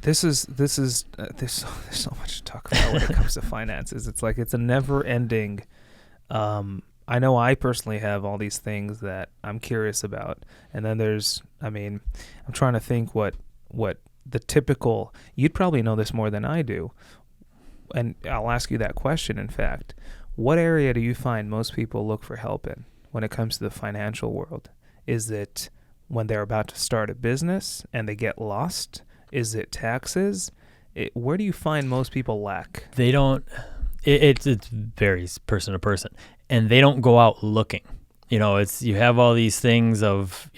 there's so much to talk about when it comes to finances. It's like it's a never ending. I know I personally have all these things that I'm curious about, and then I'm trying to think what the typical. You'd probably know this more than I do, and I'll ask you that question. In fact, what area do you find most people look for help in when it comes to the financial world? Is it when they're about to start a business and they get lost? Is it taxes? Where do you find most people lack? They don't. It varies person to person, and they don't go out looking. You have all these things of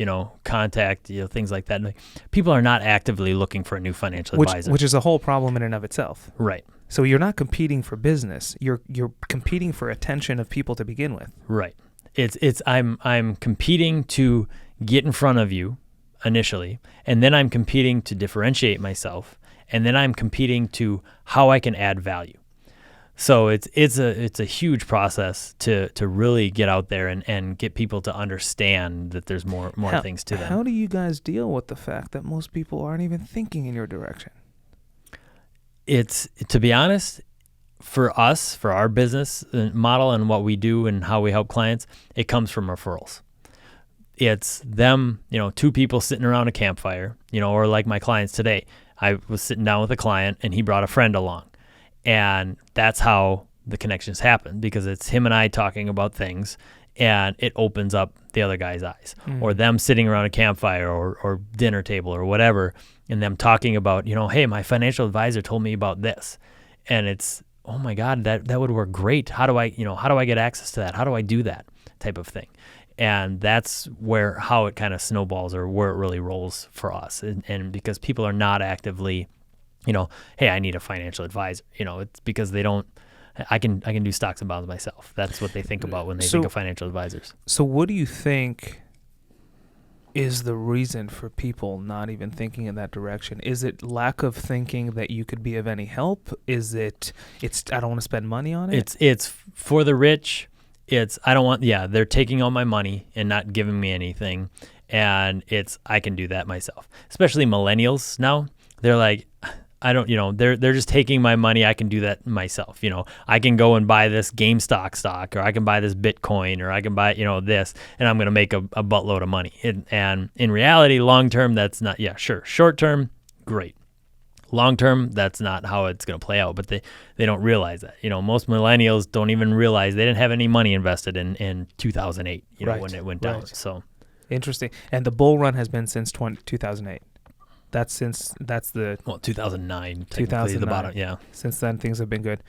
contact, things like that. And people are not actively looking for a new financial advisor, which is a whole problem in and of itself. Right. So you're not competing for business. You're competing for attention of people to begin with. Right. I'm competing to get in front of you initially, and then I'm competing to differentiate myself, and then I'm competing to how I can add value. So it's a huge process to really get out there and get people to understand that there's more things to them. How do you guys deal with the fact that most people aren't even thinking in your direction? It's, to be honest, for us, for our business model and what we do and how we help clients, it comes from referrals. It's them, two people sitting around a campfire, or like my clients today. I was sitting down with a client and he brought a friend along. And that's how the connections happen, because it's him and I talking about things, and it opens up the other guy's eyes. Or them sitting around a campfire or dinner table or whatever, and them talking about, hey, my financial advisor told me about this. And it's, oh my God, that would work great. How do I get access to that? How do I do that type of thing? And that's how it kind of snowballs, or where it really rolls for us. And because people are not actively, hey, I need a financial advisor. It's because they don't. I can do stocks and bonds myself. That's what they think about when they think of financial advisors. So what do you think is the reason for people not even thinking in that direction? Is it lack of thinking that you could be of any help? Is it's I don't want to spend money on it? It's for the rich. I don't want. Yeah, they're taking all my money and not giving me anything. And I can do that myself. Especially millennials now. They're like, I don't, they're just taking my money. I can do that myself. I can go and buy this GameStop stock, or I can buy this Bitcoin, or I can buy, this, and I'm going to make a buttload of money. And in reality, long term, that's not, sure. Short term, great. Long term, that's not how it's going to play out, but they don't realize that. Most millennials don't even realize they didn't have any money invested in 2008, right. when it went down. Right. So interesting. And the bull run has been since 2008. That's the 2009. 2009. The bottom. Yeah. Since then, things have been good.